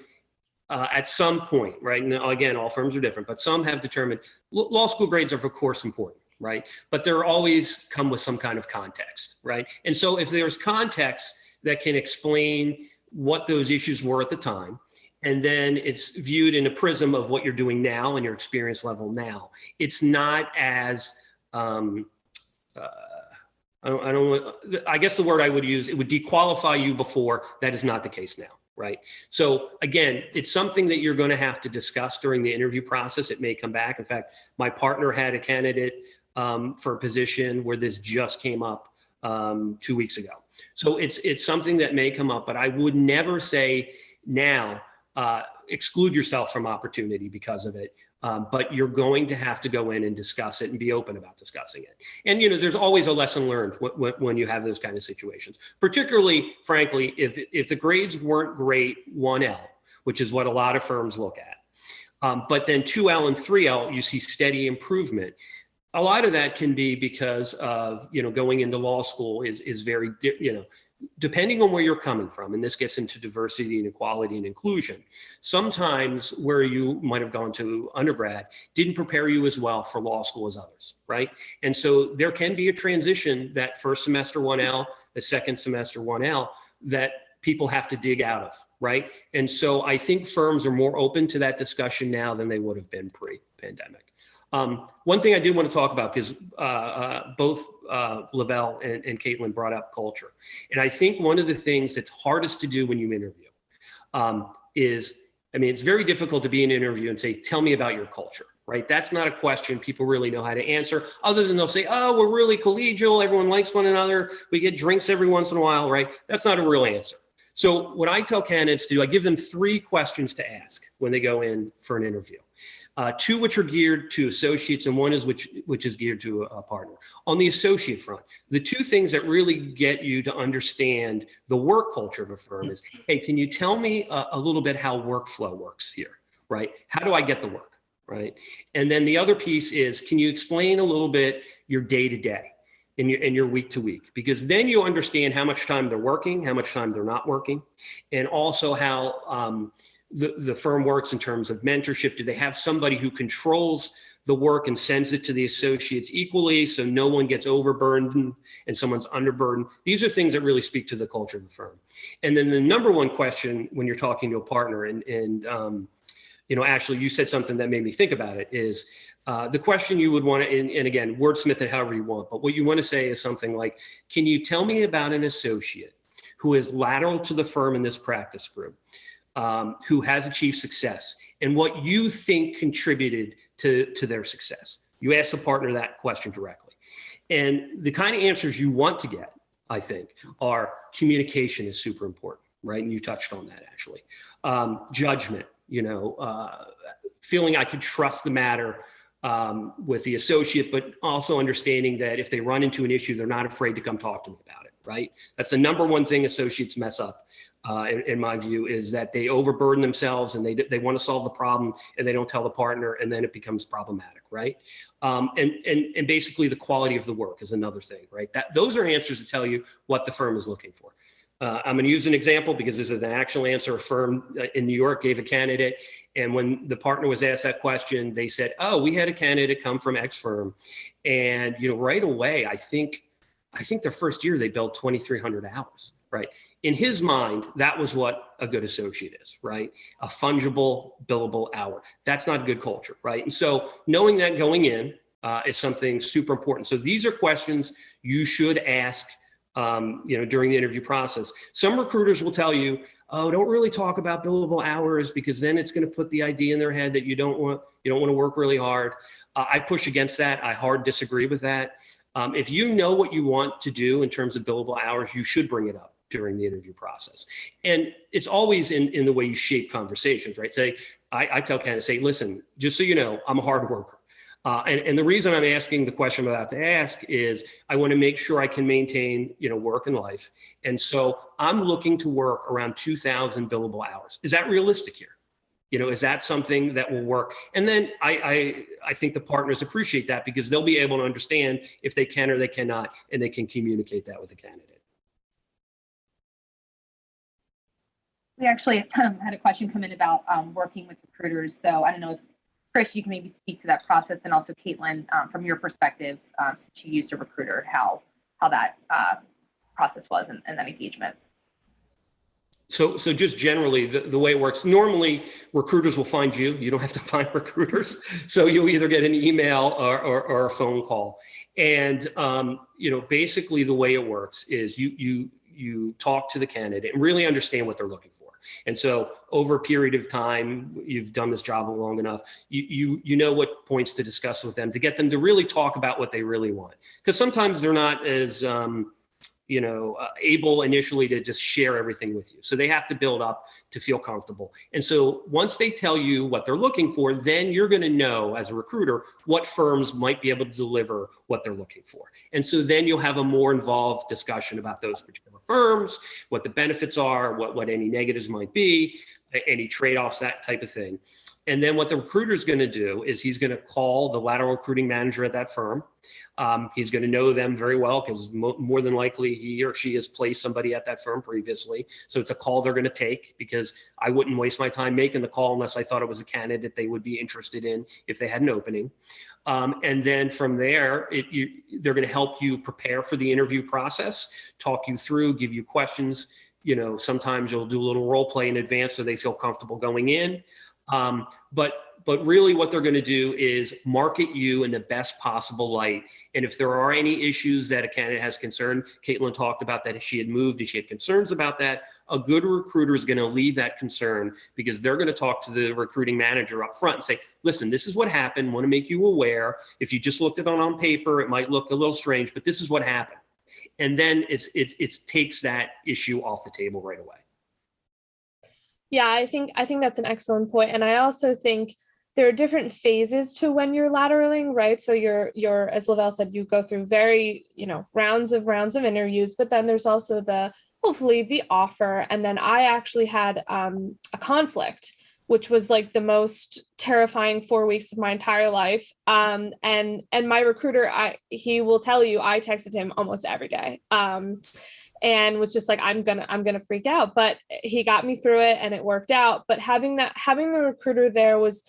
at some point, right? And again, all firms are different, but some have determined law school grades are of course important, right? But they're always come with some kind of context, right? And so if there's context that can explain what those issues were at the time, and then it's viewed in a prism of what you're doing now and your experience level now, it's not as, I guess the word I would use, it would dequalify you before. That is not the case now, right? So again, it's something that you're going to have to discuss during the interview process. It may come back. In fact, my partner had a candidate for a position where this just came up 2 weeks ago. So it's something that may come up, but I would never say now exclude yourself from opportunity because of it. But you're going to have to go in and discuss it and be open about discussing it. And, there's always a lesson learned when you have those kind of situations, particularly, frankly, if the grades weren't great 1L, which is what a lot of firms look at. But then 2L and 3L, you see steady improvement. A lot of that can be because of, going into law school is very, depending on where you're coming from, and this gets into diversity and equality and inclusion, sometimes where you might have gone to undergrad didn't prepare you as well for law school as others, right? And so there can be a transition that first semester 1L, the second semester 1L, that people have to dig out of, right? And so I think firms are more open to that discussion now than they would have been pre-pandemic. One thing I did want to talk about, because both LaVelle and Katelyn brought up culture. And I think one of the things that's hardest to do when you interview is, it's very difficult to be in an interview and say, tell me about your culture, right? That's not a question people really know how to answer, other than they'll say, oh, we're really collegial, everyone likes one another, we get drinks every once in a while, right? That's not a real answer. So what I tell candidates to do, I give them 3 questions to ask when they go in for an interview. 2 which are geared to associates, and 1 is which is geared to a partner. On the associate front, the 2 things that really get you to understand the work culture of a firm is, hey, can you tell me a little bit how workflow works here, right? How do I get the work, right? And then the other piece is, can you explain a little bit your day-to-day and your week to week? Because then you understand how much time they're working, how much time they're not working, and also how the firm works in terms of mentorship. Do they have somebody who controls the work and sends it to the associates equally so no one gets overburdened and someone's underburdened? These are things that really speak to the culture of the firm. And then the number 1 question when you're talking to a partner, and you know, Ashley, you said something that made me think about it, is the question you would want to, and again, wordsmith it however you want, but what you want to say is something like, can you tell me about an associate who is lateral to the firm in this practice group, who has achieved success, and what you think contributed to their success? You ask the partner that question directly. And the kind of answers you want to get, I think, are communication is super important, right? And you touched on that, actually. Judgment, you know, feeling I could trust the matter with the associate, but also understanding that if they run into an issue, they're not afraid to come talk to me about it, right? That's the number 1 thing associates mess up. In my view, is that they overburden themselves and they want to solve the problem and they don't tell the partner, and then it becomes problematic, right? And basically the quality of the work is another thing, right? Those are answers that tell you what the firm is looking for. I'm going to use an example because this is an actual answer. A firm in New York gave a candidate, and when the partner was asked that question, they said, oh, we had a candidate come from X firm, and you know, right away, I think their first year they billed 2,300 hours, right? In his mind, that was what a good associate is, right? A fungible, billable hour. That's not good culture, right? And so knowing that going in is something super important. So these are questions you should ask, you know, during the interview process. Some recruiters will tell you, oh, don't really talk about billable hours because then it's going to put the idea in their head that you don't want to work really hard. I push against that. I hard disagree with that. If you know what you want to do in terms of billable hours, you should bring it up during the interview process. And it's always in the way you shape conversations, right? Say, I tell candidates, say, listen, just so you know, I'm a hard worker. And the reason I'm asking the question I'm about to ask is I want to make sure I can maintain, you know, work and life. And so I'm looking to work around 2,000 billable hours. Is that realistic here? You know, is that something that will work? And then I think the partners appreciate that because they'll be able to understand if they can or they cannot, and they can communicate that with the candidate. We actually had a question come in about working with recruiters. So I don't know if, Chris, you can maybe speak to that process, and also Katelyn, from your perspective, since you used a recruiter, how that process was and that engagement. So just generally, the way it works, normally recruiters will find you. You don't have to find recruiters. So you'll either get an email or a phone call. And, you know, basically the way it works is you talk to the candidate and really understand what they're looking for. And so over a period of time, you've done this job long enough, you know what points to discuss with them to get them to really talk about what they really want. Because sometimes they're not as, you know, able initially to just share everything with you. So they have to build up to feel comfortable. And so once they tell you what they're looking for, then you're going to know as a recruiter what firms might be able to deliver what they're looking for. And so then you'll have a more involved discussion about those particular firms, what the benefits are, what any negatives might be, any trade-offs, that type of thing. And then what the recruiter is going to do is he's going to call the lateral recruiting manager at that firm. He's going to know them very well because more than likely he or she has placed somebody at that firm previously. So it's a call they're going to take, because I wouldn't waste my time making the call unless I thought it was a candidate they would be interested in if they had an opening. And then from there, they're going to help you prepare for the interview process, talk you through, give you questions. You know, sometimes you'll do a little role play in advance so they feel comfortable going in. But really what they're going to do is market you in the best possible light. And if there are any issues that a candidate has concern, Katelyn talked about that if she had moved and she had concerns about that, a good recruiter is going to leave that concern because they're going to talk to the recruiting manager up front and say, listen, this is what happened. Want to make you aware. If you just looked at it on paper, it might look a little strange, but this is what happened. And then it takes that issue off the table right away. Yeah, I think that's an excellent point. And I also think there are different phases to when you're lateraling, right? So you're as LaVelle said, you go through very, rounds of interviews, but then there's also hopefully the offer. And then I actually had a conflict, which was like the most terrifying 4 weeks of my entire life. And my recruiter, he will tell you, I texted him almost every day. And was just like, I'm gonna freak out, but he got me through it and it worked out. But having the recruiter there was,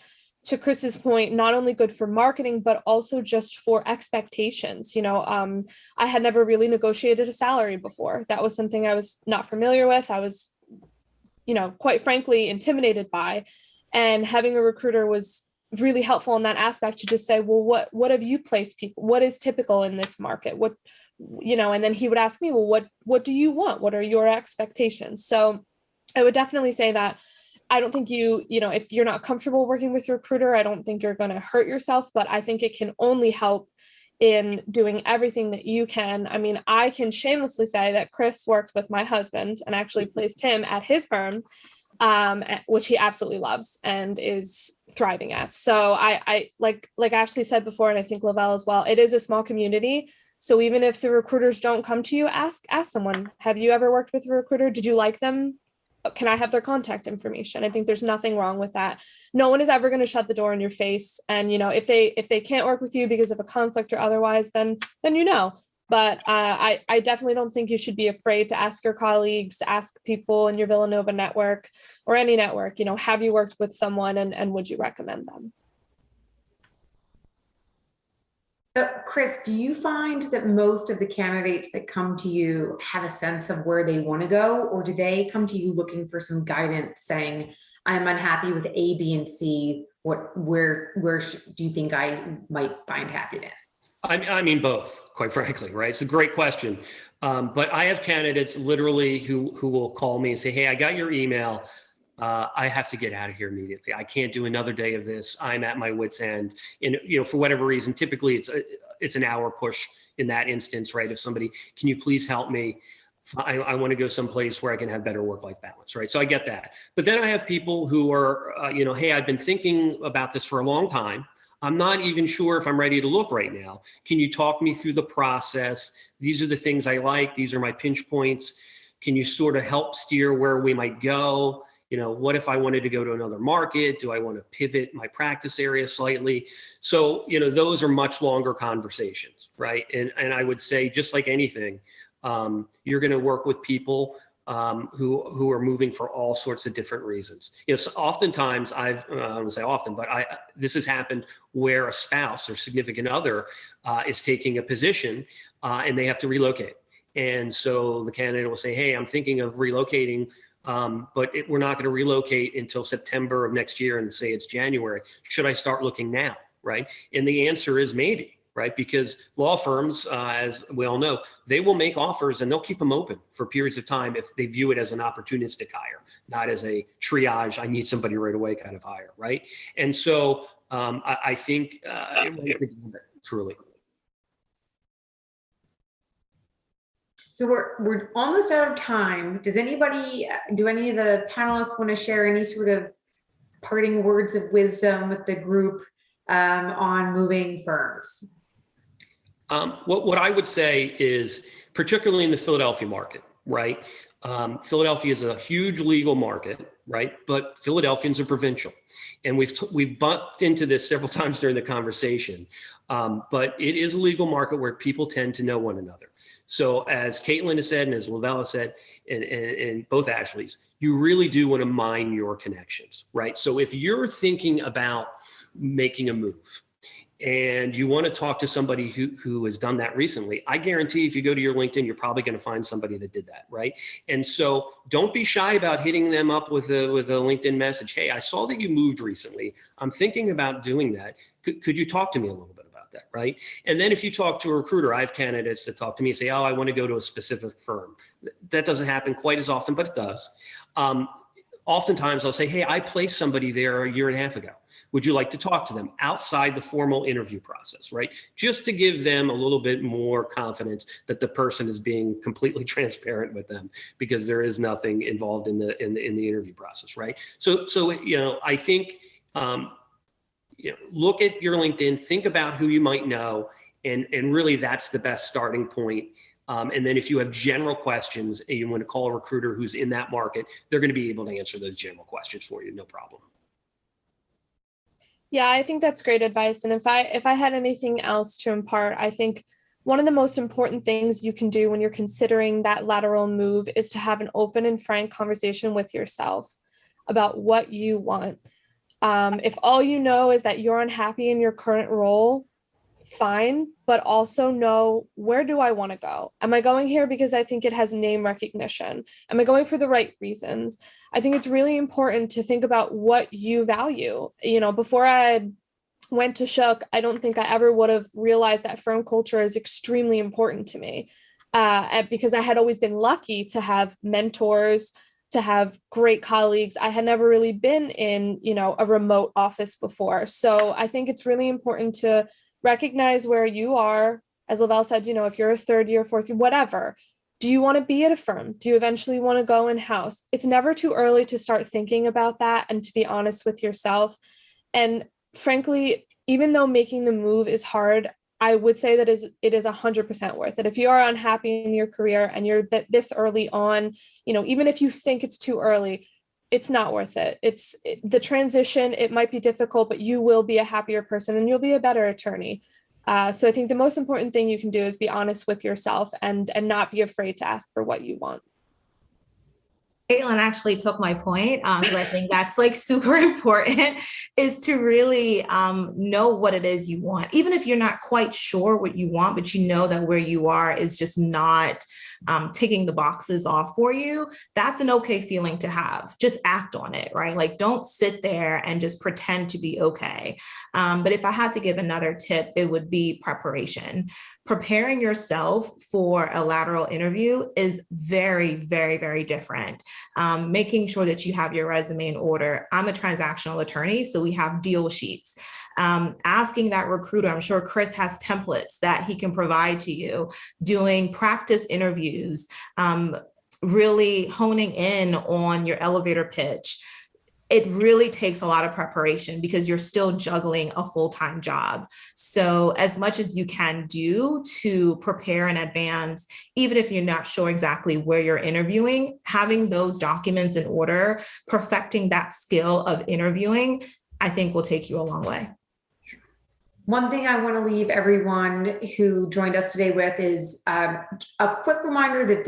to Chris's point, not only good for marketing, but also just for expectations. I had never really negotiated a salary before. That was something I was not familiar with. I was, quite frankly, intimidated by, and having a recruiter was really helpful in that aspect to just say, well, what have you placed people? What is typical in this market? And then he would ask me, well, what do you want? What are your expectations? So I would definitely say that I don't think if you're not comfortable working with your recruiter, I don't think you're going to hurt yourself, but I think it can only help in doing everything that you can. I mean, I can shamelessly say that Chris worked with my husband and actually placed him at his firm, which he absolutely loves and is thriving at. So I like Ashley said before, and I think LaVelle as well, it is a small community. So even if the recruiters don't come to you, ask someone, have you ever worked with a recruiter? Did you like them? Can I have their contact information? I think there's nothing wrong with that. No one is ever going to shut the door in your face. And, if they can't work with you because of a conflict or otherwise, then. But I definitely don't think you should be afraid to ask your colleagues, to ask people in your Villanova network or any network, have you worked with someone and would you recommend them? So, Chris, do you find that most of the candidates that come to you have a sense of where they want to go, or do they come to you looking for some guidance saying, I'm unhappy with A, B, and C. Where do you think I might find happiness? I mean, both, quite frankly, right? It's a great question. But I have candidates literally who will call me and say, hey, I got your email. I have to get out of here immediately. I can't do another day of this. I'm at my wit's end. And, for whatever reason, typically it's an hour push in that instance, right? If somebody, can you please help me? I want to go someplace where I can have better work-life balance, right? So I get that. But then I have people who are, hey, I've been thinking about this for a long time. I'm not even sure if I'm ready to look right now. Can you talk me through the process? These are the things I like. These are my pinch points. Can you sort of help steer where we might go? What if I wanted to go to another market? Do I want to pivot my practice area slightly? So, those are much longer conversations, right? And I would say, just like anything, you're going to work with people who are moving for all sorts of different reasons. So oftentimes I don't say often, but this has happened where a spouse or significant other is taking a position and they have to relocate. And so the candidate will say, hey, I'm thinking of relocating, but we're not going to relocate until September of next year, and say it's January. Should I start looking now, right? And the answer is maybe, right? Because law firms, as we all know, they will make offers and they'll keep them open for periods of time if they view it as an opportunistic hire, not as a triage, I need somebody right away kind of hire, right? And so I think truly. So we're almost out of time. Do any of the panelists want to share any sort of parting words of wisdom with the group on moving firms? What I would say is, particularly in the Philadelphia market, right? Philadelphia is a huge legal market, right? But Philadelphians are provincial. And we've bumped into this several times during the conversation. But it is a legal market where people tend to know one another. So as Katelyn has said, and as LaVelle said, and both Ashleys, you really do want to mine your connections, right? So if you're thinking about making a move and you want to talk to somebody who has done that recently, I guarantee if you go to your LinkedIn, you're probably going to find somebody that did that, right? And so don't be shy about hitting them up with a LinkedIn message. Hey, I saw that you moved recently. I'm thinking about doing that. Could you talk to me a little bit about that, right? And then if you talk to a recruiter, I have candidates that talk to me and say, oh, I want to go to a specific firm. That doesn't happen quite as often, but it does. Oftentimes I'll say, hey, I placed somebody there a year and a half ago. Would you like to talk to them outside the formal interview process, right? Just to give them a little bit more confidence that the person is being completely transparent with them, because there is nothing involved in the interview process, right? So I think look at your LinkedIn, think about who you might know, and really that's the best starting point. And then if you have general questions and you want to call a recruiter who's in that market, they're going to be able to answer those general questions for you, no problem. Yeah, I think that's great advice. And if I had anything else to impart, I think one of the most important things you can do when you're considering that lateral move is to have an open and frank conversation with yourself about what you want. If all you know is that you're unhappy in your current role, fine, but also know, where do I want to go? Am I going here because I think it has name recognition? Am I going for the right reasons? I think it's really important to think about what you value. Before I went to Shook, I don't think I ever would have realized that firm culture is extremely important to me, because I had always been lucky to have mentors, to have great colleagues. I had never really been in, a remote office before. So I think it's really important to recognize where you are. As LaVelle said, if you're a third year, fourth year, whatever, do you want to be at a firm? Do you eventually want to go in-house? It's never too early to start thinking about that and to be honest with yourself. And frankly, even though making the move is hard, I would say that it is 100% worth it. If you are unhappy in your career and you're this early on, even if you think it's too early, it's not worth it. The transition, it might be difficult, but you will be a happier person and you'll be a better attorney. So I think the most important thing you can do is be honest with yourself and not be afraid to ask for what you want. Katelyn actually took my point, because I think that's super important, is to really know what it is you want. Even if you're not quite sure what you want, but you know that where you are is just not ticking the boxes off for you, that's an okay feeling to have. Just act on it, right? Don't sit there and just pretend to be okay. But if I had to give another tip, it would be preparation. Preparing yourself for a lateral interview is very, very, very different. Making sure that you have your resume in order. I'm a transactional attorney, so we have deal sheets. Asking that recruiter, I'm sure Chris has templates that he can provide to you, doing practice interviews, really honing in on your elevator pitch. It really takes a lot of preparation because you're still juggling a full-time job. So as much as you can do to prepare in advance, even if you're not sure exactly where you're interviewing, having those documents in order, perfecting that skill of interviewing, I think will take you a long way. One thing I want to leave everyone who joined us today with is a quick reminder that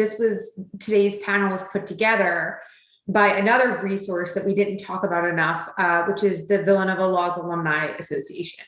today's panel was put together by another resource that we didn't talk about enough, which is the Villanova Law's Alumni Association.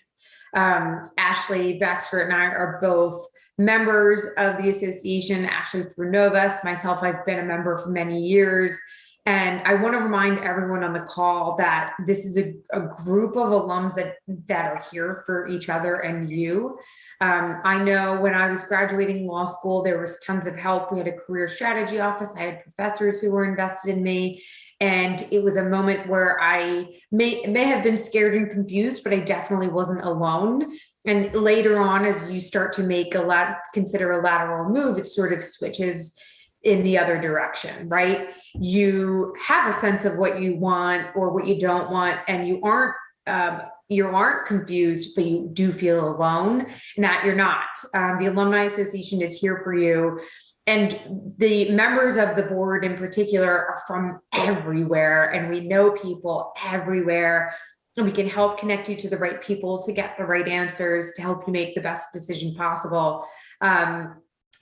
Ashley, Baxter, and I are both members of the association. Ashley through Novus. Myself, I've been a member for many years. And I want to remind everyone on the call that this is a group of alums that are here for each other and you. I know when I was graduating law school, there was tons of help. We had a career strategy office. I had professors who were invested in me. And it was a moment where I may have been scared and confused, but I definitely wasn't alone. And later on, as you start to consider a lateral move, it sort of switches in the other direction, right? You have a sense of what you want or what you don't want, and you aren't confused, but you do feel alone, and that you're not. The Alumni Association is here for you. And the members of the board in particular are from everywhere, and we know people everywhere. And we can help connect you to the right people to get the right answers, to help you make the best decision possible.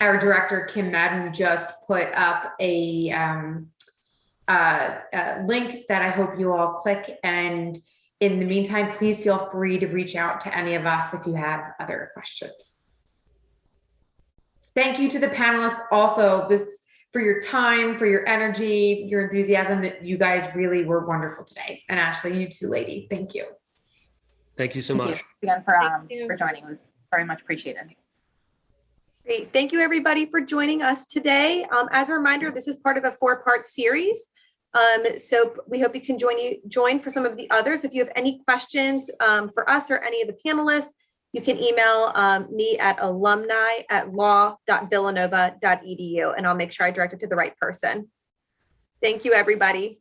Our director, Kim Madden, just put up a link that I hope you all click and In the meantime, please feel free to reach out to any of us if you have other questions. Thank you to the panelists also for your time, for your energy, your enthusiasm. That you guys really were wonderful today. And Ashley, you too, lady. Thank you. Thank you so much. Thank you again for joining. It was very much appreciated. Great. Thank you, everybody, for joining us today. As a reminder, this is part of a 4-part series. So we hope you can join for some of the others. If you have any questions for us or any of the panelists, you can email me at alumni@law.villanova.edu, and I'll make sure I direct it to the right person. Thank you, everybody.